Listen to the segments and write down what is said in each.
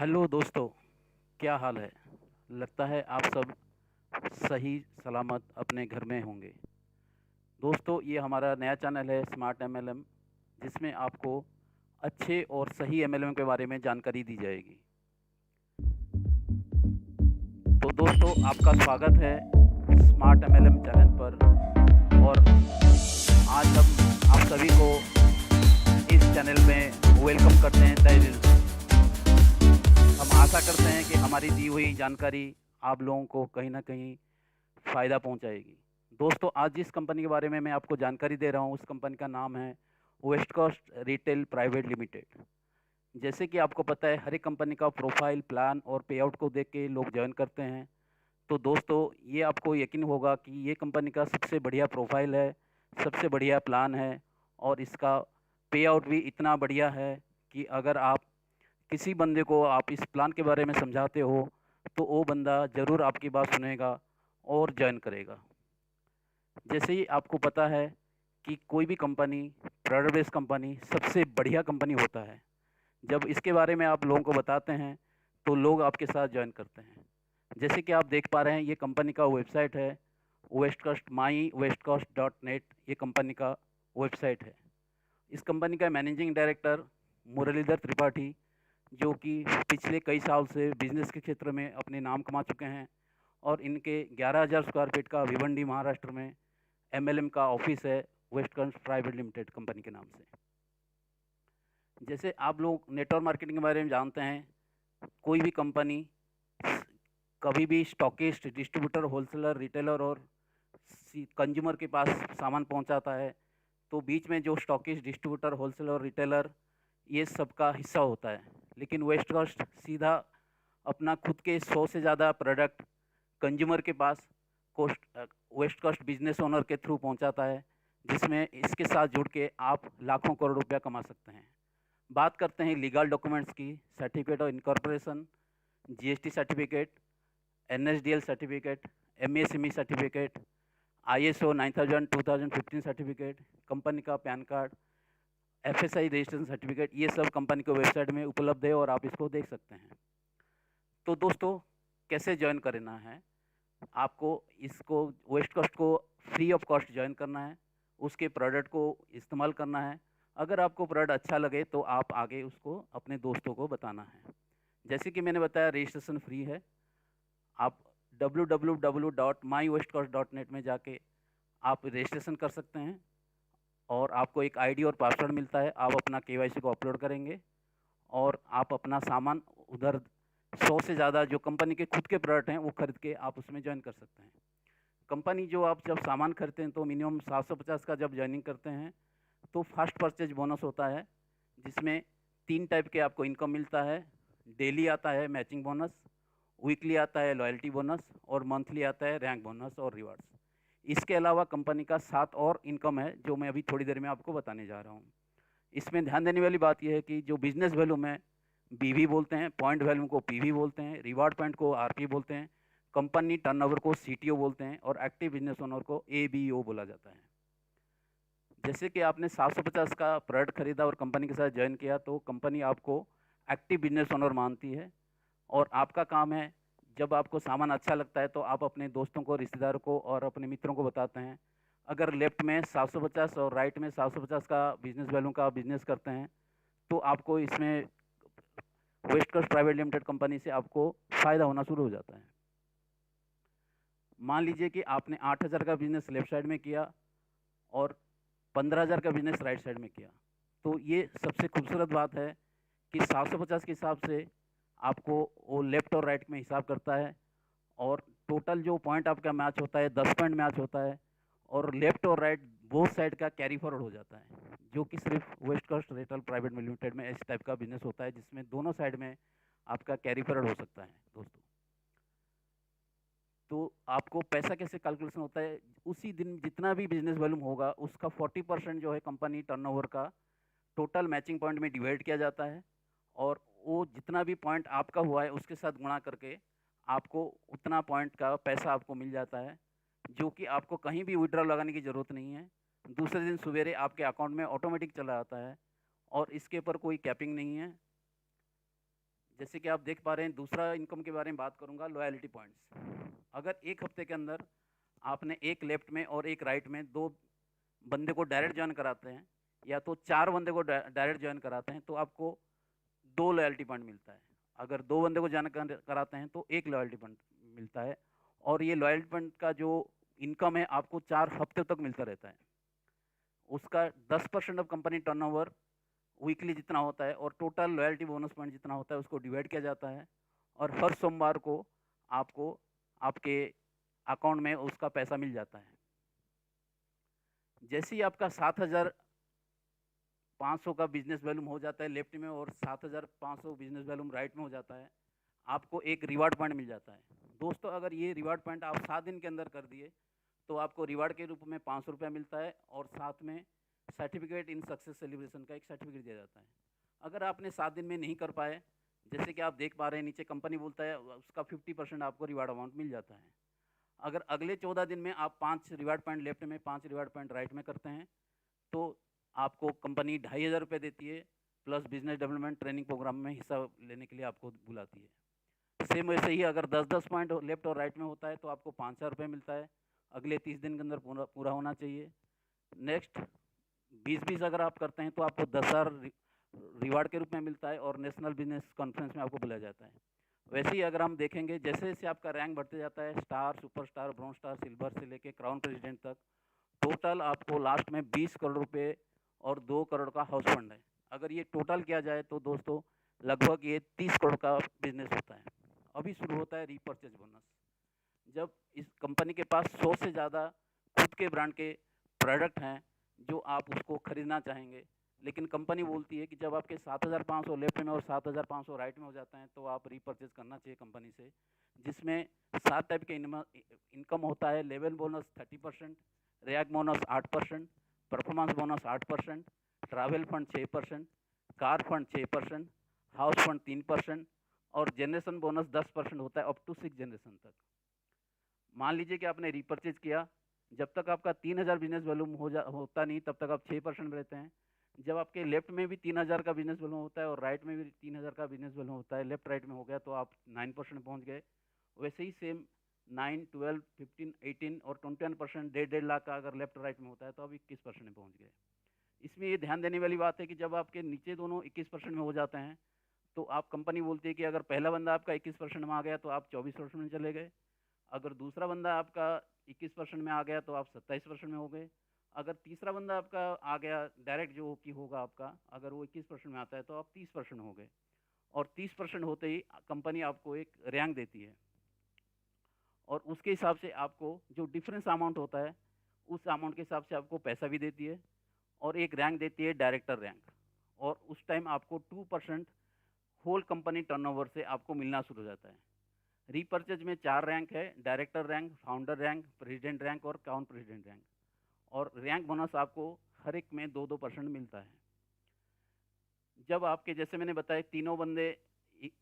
Hello दोस्तों, क्या हाल है? लगता है आप सब सही सलामत अपने घर में होंगे। दोस्तों, ये हमारा नया चैनल है स्मार्ट एमएलएम, जिसमें आपको अच्छे और सही एमएलएम के बारे में जानकारी दी जाएगी। तो दोस्तों, आपका स्वागत है स्मार्ट एमएलएम चैनल पर। और आज हम आप सभी को इस चैनल में वेलकम करते हैं तहे दिल से। हम आशा करते हैं कि हमारी दी हुई जानकारी आप लोगों को कहीं ना कहीं फ़ायदा पहुंचाएगी। दोस्तों, आज जिस कंपनी के बारे में मैं आपको जानकारी दे रहा हूं, उस कंपनी का नाम है West Coast Retail Private Limited. जैसे कि आपको पता है, हर एक कंपनी का प्रोफाइल, प्लान और पे आउट को देख के लोग ज्वाइन करते हैं। तो दोस्तों, ये आपको यकीन होगा कि ये कंपनी का सबसे बढ़िया प्रोफाइल है, सबसे बढ़िया प्लान है, और इसका पे आउट भी इतना बढ़िया है कि अगर आप किसी बंदे को आप इस प्लान के बारे में समझाते हो, तो वो बंदा ज़रूर आपकी बात सुनेगा और ज्वाइन करेगा। जैसे ही आपको पता है कि कोई भी कंपनी, प्रोडक्ट बेस्ड कंपनी सबसे बढ़िया कंपनी होता है। जब इसके बारे में आप लोगों को बताते हैं, तो लोग आपके साथ ज्वाइन करते हैं। जैसे कि आप देख पा रहे हैं, ये कंपनी का वेबसाइट है, वेस्टकोस्ट माई westcoast.net। ये कंपनी का वेबसाइट है। इस कंपनी का मैनेजिंग डायरेक्टर मुरलीधर त्रिपाठी, जो कि पिछले कई साल से बिजनेस के क्षेत्र में अपने नाम कमा चुके हैं, और इनके 11,000 स्क्वायर फीट का भिवंडी महाराष्ट्र में एमएलएम का ऑफिस है, West Coast Private Limited company के नाम से। जैसे आप लोग नेटवर्क मार्केटिंग के बारे में जानते हैं, कोई भी कंपनी कभी भी स्टॉकिस्ट, डिस्ट्रीब्यूटर, होलसेलर, रिटेलर और कंज्यूमर के पास सामान पहुंचाता है, तो बीच में जो स्टॉकिस्ट, डिस्ट्रीब्यूटर, होलसेलर और रिटेलर, ये सबका हिस्सा होता है। लेकिन वेस्ट कोस्ट सीधा अपना खुद के 100 से ज़्यादा प्रोडक्ट कंज्यूमर के पास वेस्ट कोस्ट बिजनेस ओनर के थ्रू पहुंचाता है, जिसमें इसके साथ जुड़ के आप लाखों करोड़ रुपया कमा सकते हैं। बात करते हैं लीगल डॉक्यूमेंट्स की। Certificate of incorporation, GST certificate, NSDL certificate, MSME certificate, ISO 9000 2015 certificate, company का PAN card, FSI registration certificate, ये सब कंपनी के वेबसाइट में उपलब्ध है और आप इसको देख सकते हैं। तो दोस्तों, कैसे ज्वाइन करना है? आपको इसको वेस्ट कोस्ट को फ्री ऑफ कॉस्ट ज्वाइन करना है, उसके प्रोडक्ट को इस्तेमाल करना है। अगर आपको प्रोडक्ट अच्छा लगे तो आप आगे उसको अपने दोस्तों को बताना है। जैसे कि मैंने बताया, रजिस्ट्रेशन फ्री है। आप www.mywestcoast.net में जाके आप रजिस्ट्रेशन कर सकते हैं, और आपको एक आईडी और पासवर्ड मिलता है। आप अपना केवाईसी को अपलोड करेंगे और आप अपना सामान उधर 100 से ज़्यादा जो कंपनी के खुद के प्रोडक्ट हैं, वो खरीद के आप उसमें ज्वाइन कर सकते हैं। कंपनी जो आप जब सामान खरीदते हैं, तो मिनिमम 750 का जब ज्वाइनिंग करते हैं, तो फर्स्ट परचेज बोनस होता है, जिसमें 3 टाइप के आपको इनकम मिलता है। डेली आता है मैचिंग बोनस, वीकली आता है लॉयल्टी बोनस, और मंथली आता है रैंक बोनस और रिवार्ड्स। इसके अलावा कंपनी का 7 और इनकम है, जो मैं अभी थोड़ी देर में आपको बताने जा रहा हूँ। इसमें ध्यान देने वाली बात यह है कि जो बिजनेस वैल्यू में बीवी बोलते हैं, पॉइंट वैल्यू को पीवी बोलते हैं, रिवार्ड पॉइंट को आरपी बोलते हैं, कंपनी टर्नओवर को सीटीओ बोलते हैं, और एक्टिव बिजनेस ओनर को एबीओ बोला जाता है। जैसे कि आपने 750 का प्रोडक्ट खरीदा और कंपनी के साथ ज्वाइन किया, तो कंपनी आपको एक्टिव बिजनेस ओनर मानती है, और आपका काम है, जब आपको सामान अच्छा लगता है तो आप अपने दोस्तों को, रिश्तेदारों को और अपने मित्रों को बताते हैं। अगर लेफ्ट में 750 और राइट में 750 का बिजनेस वैल्यू का बिजनेस करते हैं, तो आपको इसमें West Coast Private Limited company से आपको फ़ायदा होना शुरू हो जाता है। मान लीजिए कि आपने 8,000 का बिजनेस लेफ्ट साइड में किया और 15,000 का बिजनेस राइट साइड में किया, तो ये सबसे खूबसूरत बात है कि 750 के हिसाब से आपको वो लेफ्ट और राइट में हिसाब करता है, और टोटल जो पॉइंट आपका मैच होता है, 10 पॉइंट मैच होता है, और लेफ्ट और राइट बोथ साइड का कैरी फॉरवर्ड हो जाता है, जो कि सिर्फ West Coast Retail Private Limited में इस टाइप का बिजनेस होता है, जिसमें दोनों साइड में आपका कैरी फॉरवर्ड हो सकता है। दोस्तों, तो आपको पैसा कैसे कैलकुलेशन होता है? उसी दिन जितना भी बिजनेस वॉल्यूम होगा, उसका 40% जो है कंपनी टर्नओवर का टोटल मैचिंग पॉइंट में डिवाइड किया जाता है, और वो जितना भी पॉइंट आपका हुआ है उसके साथ गुणा करके आपको उतना पॉइंट का पैसा आपको मिल जाता है, जो कि आपको कहीं भी विड्रॉ लगाने की ज़रूरत नहीं है। दूसरे दिन सवेरे आपके अकाउंट में ऑटोमेटिक चला आता है, और इसके ऊपर कोई कैपिंग नहीं है। जैसे कि आप देख पा रहे हैं, दूसरा इनकम के बारे में बात करूँगा, लॉयल्टी पॉइंट्स। अगर एक हफ्ते के अंदर आपने एक लेफ्ट में और एक राइट में 2 बंदे को डायरेक्ट जॉइन कराते हैं, या तो 4 बंदे को डायरेक्ट जॉइन कराते हैं, तो आपको 2 लॉयल्टी पॉइंट मिलता है। अगर 2 बंदे को जॉइन कराते हैं तो 1 लॉयल्टी पॉइंट मिलता है। और ये लॉयल्टी पॉइंट का जो इनकम है आपको 4 हफ्ते तक मिलता रहता है। उसका 10% ऑफ कंपनी टर्नओवर वीकली जितना होता है, और टोटल लॉयल्टी बोनस पॉइंट जितना होता है उसको डिवाइड किया जाता है, और हर सोमवार को आपको आपके अकाउंट में उसका पैसा मिल जाता है। जैसे ही आपका 7,500 का बिजनेस वैल्यूम हो जाता है लेफ्ट में, और 7,500 बिजनेस वैल्यूम राइट में हो जाता है, आपको एक रिवार्ड पॉइंट मिल जाता है। दोस्तों, अगर ये रिवार्ड पॉइंट आप 7 दिन के अंदर कर दिए तो आपको रिवार्ड के रूप में 500 रुपया मिलता है, और साथ में सर्टिफिकेट इन सक्सेस सेलिब्रेशन का एक सर्टिफिकेट दिया जाता है। अगर आपने 7 दिन में नहीं कर पाए, जैसे कि आप देख पा रहे हैं नीचे कंपनी बोलता है उसका 50% आपको रिवार्ड अमाउंट मिल जाता है। अगर अगले 14 दिन में आप 5 रिवार्ड पॉइंट लेफ्ट में, 5 रिवार्ड पॉइंट राइट में करते हैं, तो आपको कंपनी 2,500 रुपये देती है, plus business development training program में हिस्सा लेने के लिए आपको बुलाती है। सेम वैसे ही अगर 10-10 पॉइंट लेफ्ट और राइट में होता है तो आपको 5,000 रुपये मिलता है, अगले 30 दिन के अंदर पूरा होना चाहिए। नेक्स्ट 20-20 अगर आप करते हैं तो आपको 10,000 रिवार्ड के रूप में मिलता है, और नेशनल बिजनेस कॉन्फ्रेंस में आपको बुलाया जाता है। वैसे ही अगर हम देखेंगे, जैसे जैसे आपका रैंक बढ़ते जाता है, star, superstar, bronze star, silver से लेके क्राउन प्रेसिडेंट तक, टोटल आपको लास्ट में 20 करोड़ रुपए और 2 करोड़ का हाउस फंड है। अगर ये टोटल किया जाए तो दोस्तों लगभग ये 30 करोड़ का बिजनेस होता है। अभी शुरू होता है रीपर्चेज बोनस। जब इस कंपनी के पास 100 से ज़्यादा खुद के ब्रांड के प्रोडक्ट हैं जो आप उसको खरीदना चाहेंगे, लेकिन कंपनी बोलती है कि जब आपके 7,500 लेफ्ट में और 7,500 राइट में हो जाते हैं तो आप रीपर्चेज करना चाहिए कंपनी से, जिसमें 7 टाइप के इनकम होता है। Level bonus 30%, rack bonus 8%, performance bonus 8%, travel fund 6%, car fund 6%, house fund 3%, और जनरेशन बोनस 10% होता है अप टू 6 जनरेशन तक। मान लीजिए कि आपने रीपर्चेज किया, जब तक आपका 3,000 बिजनेस वॉल्यूम होता नहीं तब तक आप 6% रहते हैं। जब आपके लेफ्ट में भी 3,000 का बिजनेस वॉल्यूम होता है और राइट में भी 3,000 का बिजनेस वॉल्यूम होता है, लेफ्ट राइट में हो गया तो आप 9% पहुंच गए। वैसे ही सेम 9, 12, 15, 18 और 21%, 1.5 लाख का अगर लेफ्ट राइट में होता है तो आप 21% में पहुँच गए। इसमें ये ध्यान देने वाली बात है कि जब आपके नीचे दोनों 21% में हो जाते हैं तो आप कंपनी बोलती है कि अगर पहला बंदा आपका 21% में आ गया तो आप 24% में चले गए, अगर दूसरा बंदा आपका 21% में आ गया तो आप 27% में हो गए, अगर तीसरा बंदा आपका आ गया डायरेक्ट जो कि होगा आपका, अगर वो 21% में आता है तो आप 30% हो गए, और 30% होते ही कंपनी आपको एक रैंक देती है, और उसके हिसाब से आपको जो डिफरेंस अमाउंट होता है उस अमाउंट के हिसाब से आपको पैसा भी देती है, और एक रैंक देती है डायरेक्टर रैंक, और उस टाइम आपको 2% होल कंपनी टर्नओवर से आपको मिलना शुरू हो जाता है। रीपर्चेज में 4 रैंक है, director rank, founder rank, president rank और काउंट प्रेसिडेंट रैंक, और रैंक बोनस आपको हर एक में 2-2% मिलता है। जब आपके जैसे मैंने बताया तीनों बंदे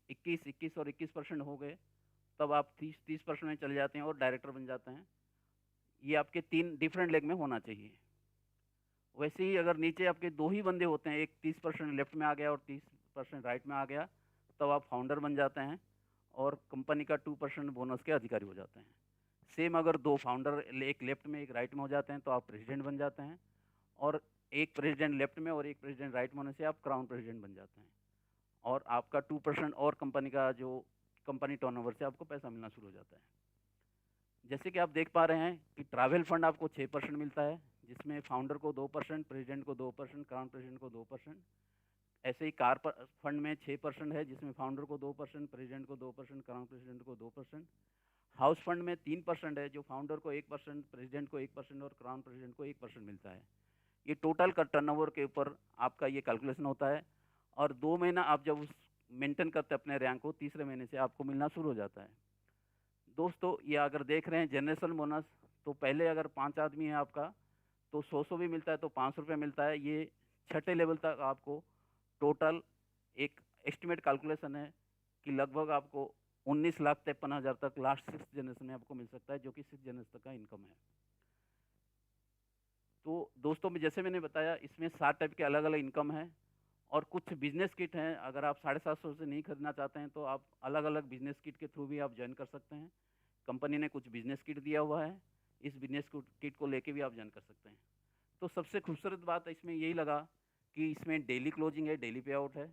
21 और 21% हो गए, तब आप 30% में चले जाते हैं और डायरेक्टर बन जाते हैं। ये आपके 3 डिफरेंट लेग में होना चाहिए। वैसे ही अगर नीचे आपके 2 ही बंदे होते हैं, एक 30% लेफ्ट में आ गया और 30% राइट में आ गया, तब आप फाउंडर बन जाते हैं और कंपनी का 2% बोनस के अधिकारी हो जाते हैं। सेम अगर 2 फाउंडर एक लेफ्ट में एक राइट में हो जाते हैं तो आप प्रेसिडेंट बन जाते हैं, और एक प्रेसिडेंट लेफ्ट में और एक प्रेसिडेंट राइट में होने से आप क्राउन प्रेसिडेंट बन जाते हैं, और आपका 2% और कंपनी का जो कंपनी टर्नओवर से आपको पैसा मिलना शुरू हो जाता है। जैसे कि आप देख पा रहे हैं कि ट्रैवल फंड आपको 6% मिलता है, जिसमें फाउंडर को 2%, प्रेसिडेंट को 2%, क्राउन प्रेसिडेंट को 2%। ऐसे ही कार फंड में 6% है, जिसमें फाउंडर को 2%, प्रेसिडेंट को 2%, क्राउन प्रेसिडेंट को 2%। हाउस फंड में 3% है, जो फाउंडर को 1%, प्रेसिडेंट को 1% और क्राउन प्रेसिडेंट को 1% मिलता है। ये टोटल का टर्नओवर के ऊपर आपका ये कैलकुलेशन होता है, और 2 महीना आप जब उस मेंटेन करते हैं अपने रैंक को, तीसरे महीने से आपको मिलना शुरू हो जाता है। दोस्तों, ये अगर देख रहे हैं जनरेशन बोनस, तो पहले अगर 5 आदमी है आपका तो 100 भी मिलता है, तो 500 रुपये मिलता है। ये छठे लेवल तक आपको टोटल एक एस्टिमेट कैलकुलेशन है कि लगभग आपको 19,53,000 तक लास्ट 6 जनरेशन में आपको मिल सकता है, जो कि 6 जनरेशन तक का इनकम है। तो दोस्तों, जैसे मैंने बताया, इसमें 7 टाइप के अलग अलग इनकम है, और कुछ बिजनेस किट हैं, अगर आप 750 से नहीं खरीदना चाहते हैं तो आप अलग अलग बिजनेस किट के थ्रू भी आप ज्वाइन कर सकते हैं। कंपनी ने कुछ बिजनेस किट दिया हुआ है, इस बिजनेस किट को लेके भी आप ज्वाइन कर सकते हैं। तो सबसे खूबसूरत बात इसमें यही लगा कि इसमें डेली क्लोजिंग है, डेली पे आउट है।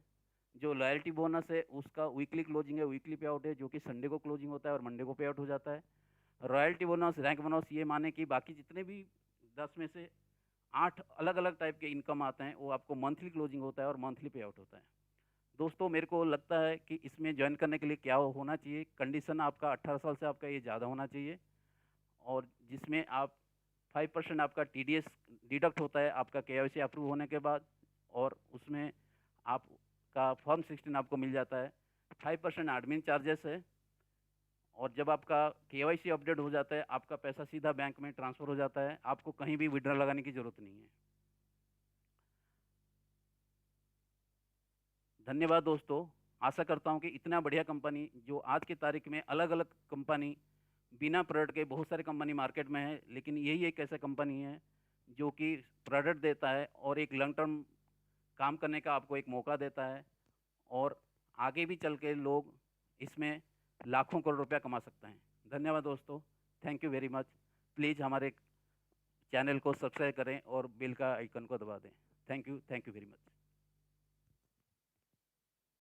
जो लॉयल्टी बोनस है उसका वीकली क्लोजिंग है, वीकली पे आउट है, जो कि संडे को क्लोजिंग होता है और मंडे को पे आउट हो जाता है। रॉयल्टी बोनस, रैंक बोनस, ये माने कि बाकी जितने भी 10 में से 8 अलग अलग टाइप के इनकम आते हैं वो आपको मंथली क्लोजिंग होता है और मंथली पे आउट होता है। दोस्तों मेरे को लगता है कि इसमें ज्वाइन करने के लिए क्या होना चाहिए, कंडीशन आपका 18 साल से आपका ये ज़्यादा होना चाहिए, और जिसमें आप 5% आपका टीडीएस डिडक्ट होता है आपका केवाईसी अप्रूव होने के बाद, और उसमें आपका फॉर्म 16 आपको मिल जाता है। 5% एडमिन चार्जेस है, और जब आपका केवाईसी अपडेट हो जाता है आपका पैसा सीधा बैंक में ट्रांसफ़र हो जाता है, आपको कहीं भी विड्रॉ लगाने की ज़रूरत नहीं है। धन्यवाद दोस्तों, आशा करता हूँ कि इतना बढ़िया कंपनी जो आज की तारीख में अलग अलग कंपनी बिना प्रोडक्ट के, बहुत सारी कंपनी मार्केट में है, लेकिन यही एक ऐसा कंपनी है जो कि प्रोडक्ट देता है और एक लॉन्ग टर्म काम करने का आपको एक मौका देता है, और आगे भी चल के लोग इसमें लाखों करोड़ रुपया कमा सकते हैं। धन्यवाद दोस्तों, thank you very much. Please हमारे चैनल को सब्सक्राइब करें और बेल का आइकन को दबा दें। Thank you very much.